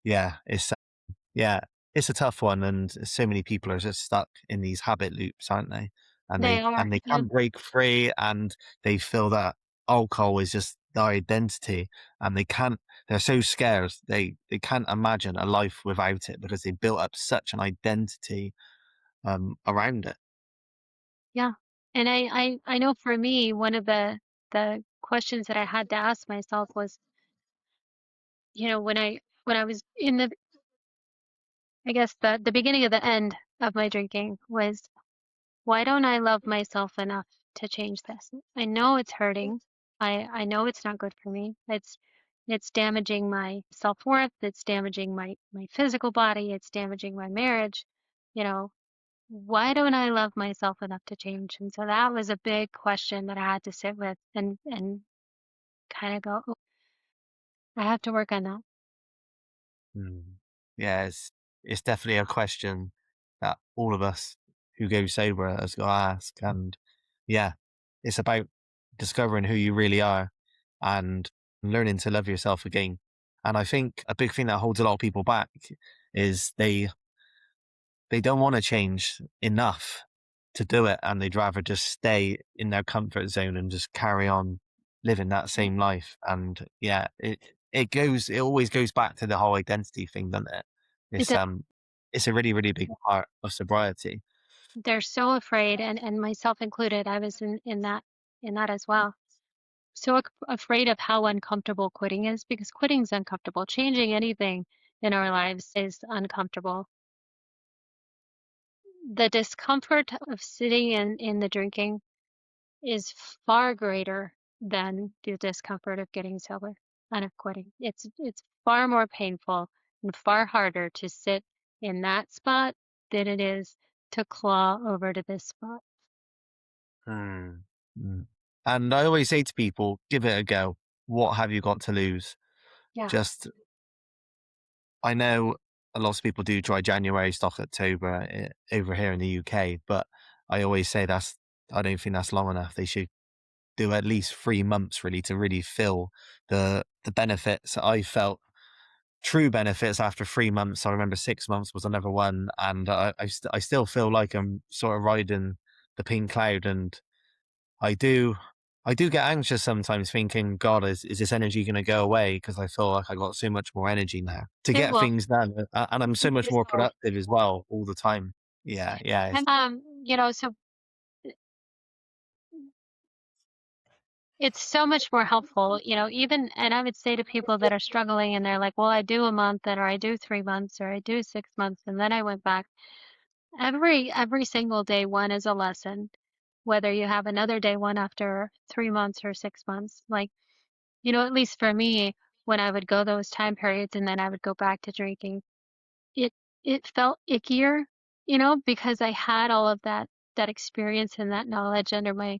yeah, yeah, it's a tough one, and so many people are just stuck in these habit loops, aren't they? And They they are. and they Yeah. can't break free, and they feel that alcohol is just their identity, and they're so scared they can't imagine a life without it because they built up such an identity around it. Yeah. And I know for me, one of the questions that I had to ask myself was, when I was in I guess the beginning of the end of my drinking was, why don't I love myself enough to change this? I know it's hurting. I know it's not good for me. It's damaging my self-worth, it's damaging my physical body, it's damaging my marriage. You know, why don't I love myself enough to change? And so that was a big question that I had to sit with and kind of go, "Oh, I have to work on that." Mm. Yeah, it's definitely a question that all of us who go sober has got to ask, and yeah, it's about discovering who you really are and learning to love yourself again. And I think a big thing that holds a lot of people back is they don't want to change enough to do it, and they'd rather just stay in their comfort zone and just carry on living that Yeah. same life. And yeah, it always goes back to the whole identity thing, doesn't it? It It's does. um it's a really, really big part of sobriety. They're so afraid, and myself included. I was in that as well. So afraid of how uncomfortable quitting is, because quitting's uncomfortable. Changing anything in our lives is uncomfortable. The discomfort of sitting in the drinking is far greater than the discomfort of getting sober and of quitting. It's far more painful and far harder to sit in that spot than it is to claw over to this spot. Mm. Mm. And I always say to people, give it a go. What have you got to lose? Yeah. Just I know a lot of people do dry January, stock October over here in the UK, but I always say I don't think that's long enough. They should do at least 3 months really to really feel the benefits. I felt true benefits after 3 months. I remember 6 months was another one, and I still feel like I'm sort of riding the pink cloud, and I do. I do get anxious sometimes thinking, God, is this energy going to go away? Because I feel like I got so much more energy now to It get will. things done. And I'm so much It more will. productive as well all the time. Yeah, yeah. And so it's so much more helpful, even, and I would say to people that are struggling and they're like, well, I do a month or I do 3 months or I do 6 months and then I went back. Every single day one is a lesson, whether you have another day one after 3 months or 6 months. Like, at least for me, when I would go those time periods and then I would go back to drinking, it it felt ickier, because I had all of that that experience and that knowledge under my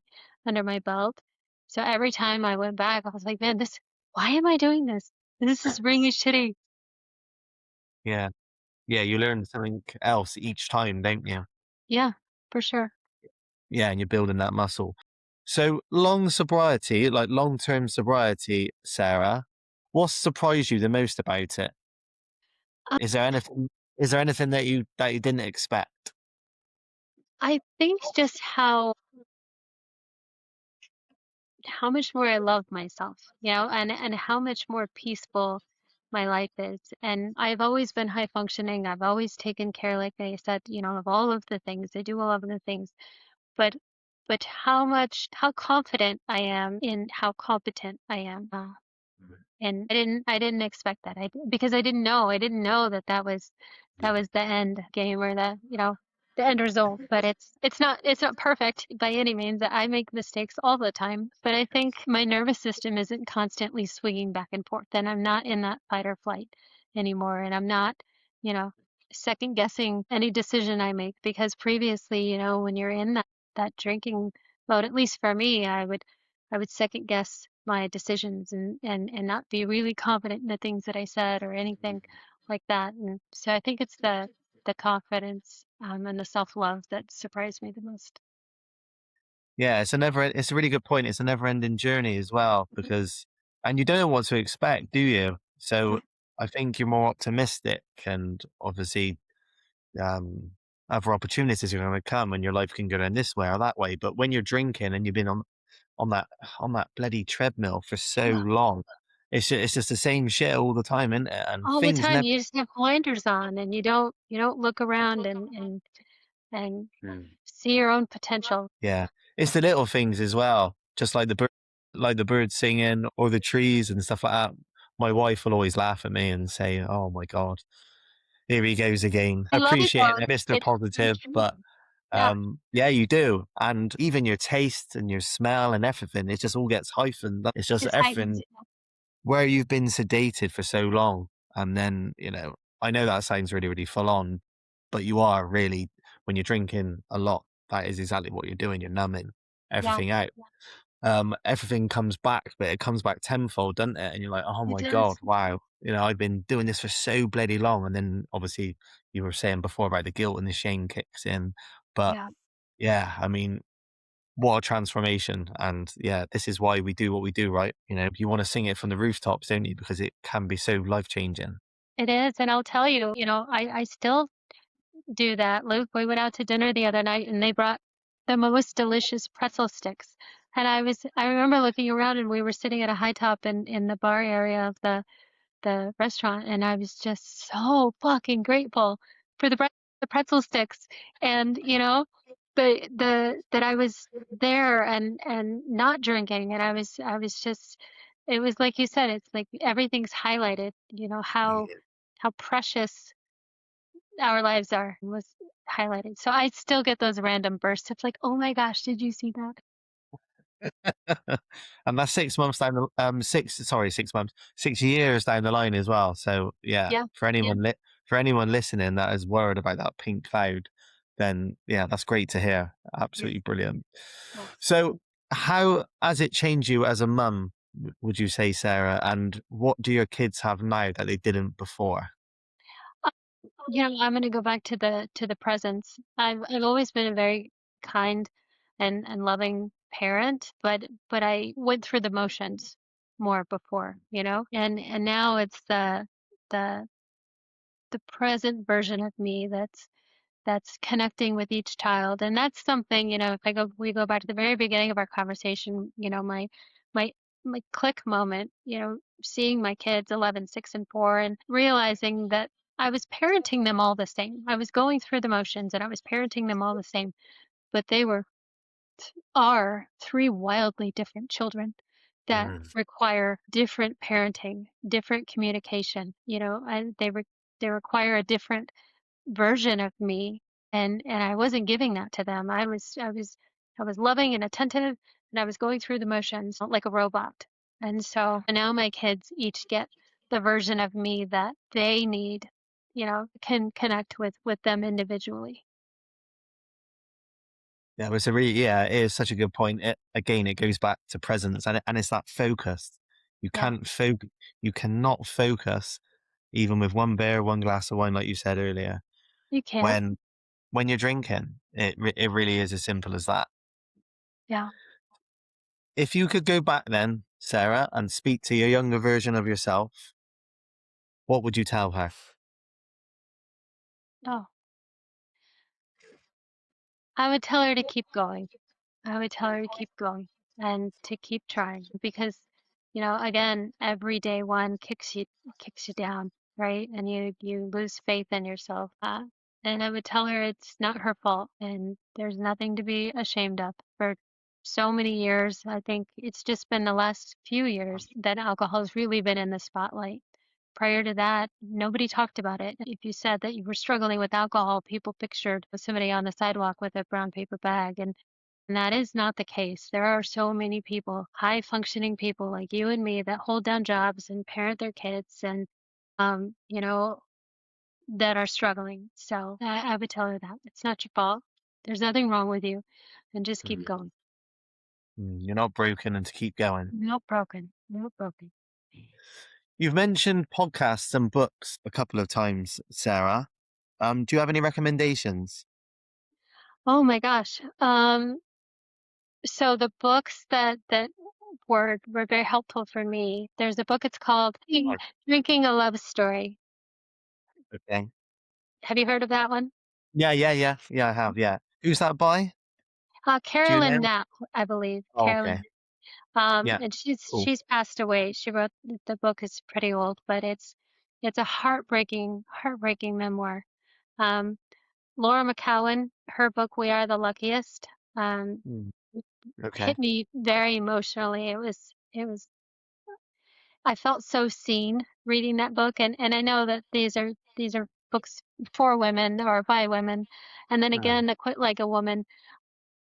belt. So every time I went back, I was like, "Man, this why am I doing this? This is really shitty." Yeah. Yeah, you learn something else each time, don't you? Yeah, for sure. Yeah, and you're building that muscle. So long sobriety, like long-term sobriety, Sarah, what surprised you the most about it? Uh, Is there anything is there anything that you didn't expect? I think just how much more I love myself, and how much more peaceful my life is. And I've always been high functioning. I've always taken care, like I said, of all of the things. I do all of the things, but how confident I am in how competent I am. And I didn't expect that. Because I didn't know that that was the end game, or the end result. But it's not perfect by any means. I make mistakes all the time, but I think my nervous system isn't constantly swinging back and forth, and I'm not in that fight or flight anymore, and I'm not, you know, second guessing any decision I make. Because previously, when you're in that drinking mode, at least for me, I would second guess my decisions, and not be really confident in the things that I said or anything like that. And so I think it's the confidence, and the self-love that surprised me the most. Yeah, it's a really good point. It's a never-ending journey as well Mhm. because and you don't know what to expect, do you? So Yeah. I think you're more optimistic and obviously um other opportunities are gonna come and your life can go down this way or that way. But when you're drinking and you've been on that on that bloody treadmill for so Yeah. long, it's just the same shit all the time, isn't it? And All the things time never you just have blinders on, and you don't look around and see your own potential. yeah. It's the little things as well, just like the birds singing or the trees and stuff like that. My wife will always laugh at me and say, "Oh my god, here he goes again." I I love it appreciate though. it, Mr. It's so Positive, true. but Yeah, yeah, you do. And even your taste and your smell and everything, it just all gets heightened. It's just just everything heightens. where you've been sedated for so long. And then, I know that sounds really, really full on, but you are really, when you're drinking a lot, that is exactly what you're doing. You're numbing Yeah, everything out. Everything comes back, but it comes back tenfold, doesn't it? And you're like, oh it my God, does. wow. I've been doing this for so bloody long. And then obviously you were saying before about the guilt and the shame kicks in. But Yeah. yeah, I mean, what a transformation. And yeah, this is why we do what we do, right? You want to sing it from the rooftops, don't you? Because it can be so life changing. It is, and I'll tell you, I still do that. Luke, we went out to dinner the other night, and they brought the most delicious pretzel sticks. And I remember looking around, and we were sitting at a high top in the bar area of the restaurant, and I was just so fucking grateful for the pretzel sticks. And that I was there and not drinking, and I was just, it was like you said, it's like everything's highlighted, how precious our lives are was highlighted. So I still get those random bursts of like, "Oh my gosh, did you see that?" And that's 6 months down the 6 months, 6 years down the line as well. So yeah, Yeah. Yeah. for anyone listening that is worried about that pink cloud, then yeah, that's great to hear. Yeah. Absolutely brilliant. Yeah. So how has it changed you as a mum, would you say, Sarah? And what do your kids have now that they didn't before? I'm gonna go back to the presence. I've always been a very kind and loving parent, but I went through the motions more before, and now it's the the present version of me that's connecting with each child. And that's something, if we go back to the very beginning of our conversation, my my click moment, seeing my kids 11, 6, and 4, and realizing that I was parenting them all the same. I was going through the motions, and I was parenting them all the same, but they are three wildly different children that Mm. require different parenting, different communication, and they require a different version of me, and I wasn't giving that to them. I was loving and attentive, and I was going through the motions like a robot. And so now my kids each get the version of me that they need, can connect with them individually. Yeah, it was a really yeah, it is such a good point. Again, it goes back to presence, and it's that focus. You Yeah, can't focus. You cannot focus even with one beer, one glass of wine, like you said earlier. you can't. When you're drinking, it really is as simple as that. Yeah. If you could go back then, Sarah, and speak to your younger version of yourself, what would you tell her? Oh, I would tell her to keep going. I would tell her to keep going and to keep trying because, again, every day one kicks you down, right? And you lose faith in yourself. And I would tell her it's not her fault and there's nothing to be ashamed of. For so many years, I think it's just been the last few years that alcohol has really been in the spotlight. Prior to that, nobody talked about it. If you said that you were struggling with alcohol, people pictured somebody on the sidewalk with a brown paper bag, and that is not the case. There are so many people, high functioning people like you and me that hold down jobs and parent their kids and, um, you know, that are struggling. So I would tell her that it's not your fault. There's nothing wrong with you and just keep Mm. going. You're not broken and to keep going. Not broken. Not broken. You've mentioned podcasts and books a couple of times, Sarah. Do you have any recommendations? Oh my gosh. So the books that were very helpful for me. There's a book, it's called Right. Drinking a Love Story. Okay. Have you heard of that one? Yeah, yeah, yeah. Yeah, I have, yeah. Who's that by? Do you Carolyn know? Knapp, I believe. Oh, okay. Yeah. And she's Cool. she's passed away. She wrote the book is pretty old, but it's a heartbreaking memoir. Um, Laura McCowan, her book We Are the Luckiest, um, Mm, okay. hit me very emotionally. It was I felt so seen reading that book, and I know that these are books for women or by women, and then Mm. again, a Quit Like a Woman,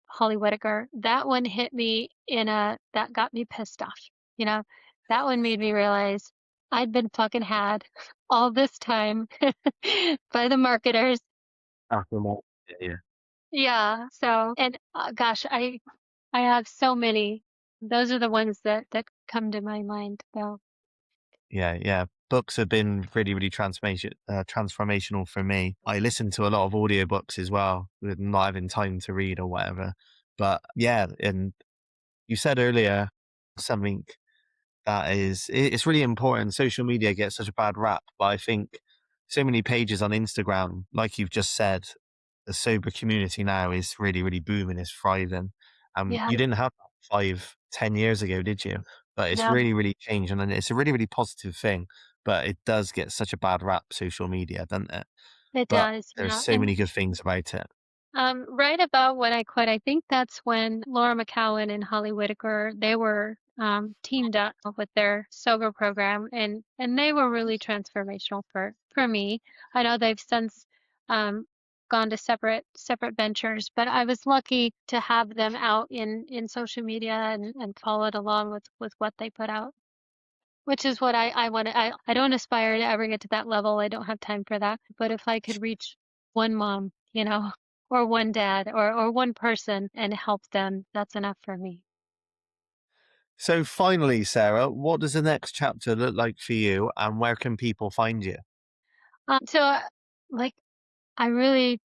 Holly Whitaker, that one hit me that got me pissed off, you know? That one made me realize I'd been fucking had all this time by the marketers. After more. Yeah, yeah. Yeah, so and, gosh, I have so many. Those are the ones that come to my mind, though. Yeah, yeah. Books have been really, really transformational for me. I listen to a lot of audiobooks as well, with not having time to read or whatever. But yeah, and you said earlier something that it's really important. Social media gets such a bad rap, but I think so many pages on Instagram, like you've just said, the sober community now is really, really booming, is thriving. Yeah, You didn't have that 5, 10 years ago, did you? But it's no, really, really changed, and it's a really, really positive thing. But it does get such a bad rap, social media, doesn't it? it But does, there's yeah, so and many good things about it. right about when I quit, I think that's when Laura McCowan and Holly Whitaker, they were teamed up with their sober program, and they were really transformational for me. I know they've since um, gone to separate ventures, but I was lucky to have them out in social media and followed along with what they put out. Which is what I want to I don't aspire to ever get to that level, I don't have time for that, but if I could reach one mom, or one dad or one person and help them, that's enough for me. So finally, Sarah, what does the next chapter look like for you, and where can people find you? Like, I really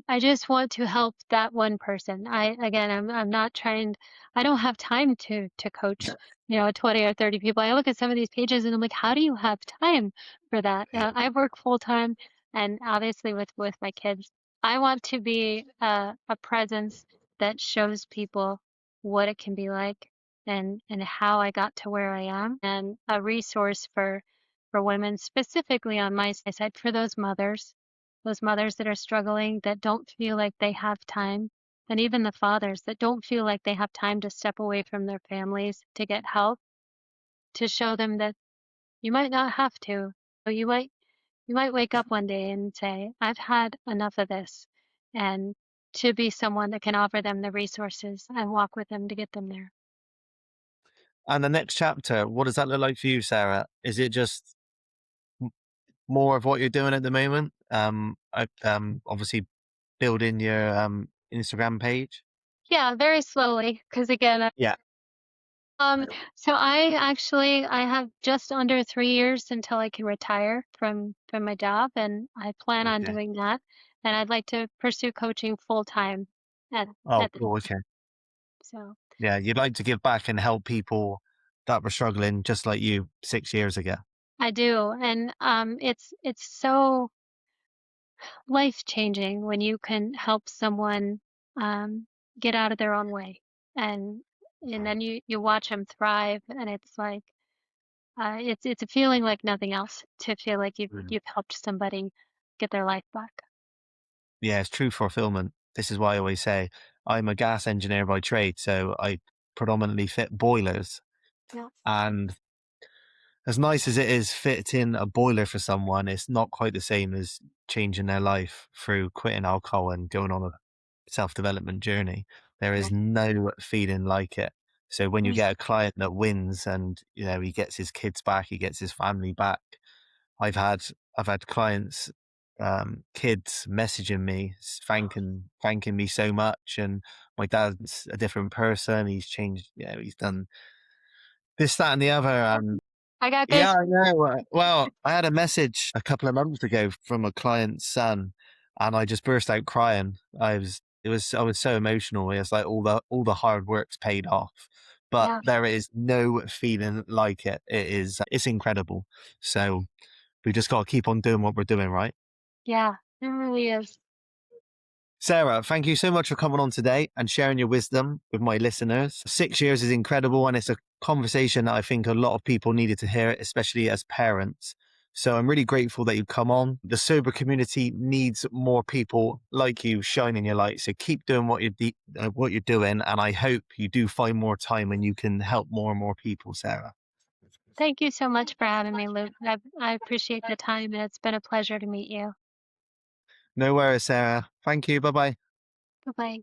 I just want to help that one person. I'm not trying. I don't have time to coach, 20 or 30 people. I look at some of these pages and I'm like, how do you have time for that? I work full time, and obviously with my kids, I want to be a presence that shows people what it can be like and how I got to where I am, and a resource for women specifically on my side for those mothers that are struggling, that don't feel like they have time, and even the fathers that don't feel like they have time to step away from their families to get help, to show them that you might not have to. Or you might wake up one day and say, I've had enough of this, and to be someone that can offer them the resources and walk with them to get them there. And the next chapter, what does that look like for you, Sarah? Is it just more of what you're doing at the moment? Obviously building your Instagram page. Yeah, very slowly. Because again, Yeah. um, so I have just under 3 years until I can retire from my job, and I plan on Okay. doing that, and I'd like to pursue coaching full time at Oh, at the cool. Okay. so Yeah, you'd like to give back and help people that were struggling just like you 6 years ago. I do, and, it's so life-changing when you can help someone, um, get out of their own way, and then you watch them thrive, and it's like, it's a feeling like nothing else to feel like Mm. you've helped somebody get their life back. Yeah, it's true fulfillment. This is why I always say I'm a gas engineer by trade, so I predominantly fit boilers. Yeah, And as nice as it is fitting a boiler for someone, it's not quite the same as changing their life through quitting alcohol and going on a self-development journey. There yeah, is no feeling like it. So when you mm, get a client that wins and he gets his kids back, he gets his family back. I've had I've had clients, kids messaging me, thanking me so much, and my dad's a different person. He's changed, he's done this, that, and the other, and I got yeah, goose I know. Well, I had a message a couple of months ago from a client's son, and I just burst out crying. I was so emotional. It's like all the hard work's paid off, but yeah, there is no feeling like it. It's incredible. So we just got to keep on doing what we're doing, right? yeah, it really is. Sarah, thank you so much for coming on today and sharing your wisdom with my listeners. 6 years is incredible, and it's a conversation that I think a lot of people needed to hear, especially as parents. So I'm really grateful that you come on. The sober community needs more people like you shining your light. So keep doing what you're doing, and I hope you do find more time and you can help more and more people, Sarah. Thank you so much for having me, Luke. I appreciate the time, and it's been a pleasure to meet you. No worries, Sarah. Thank you. Bye bye. Bye-bye.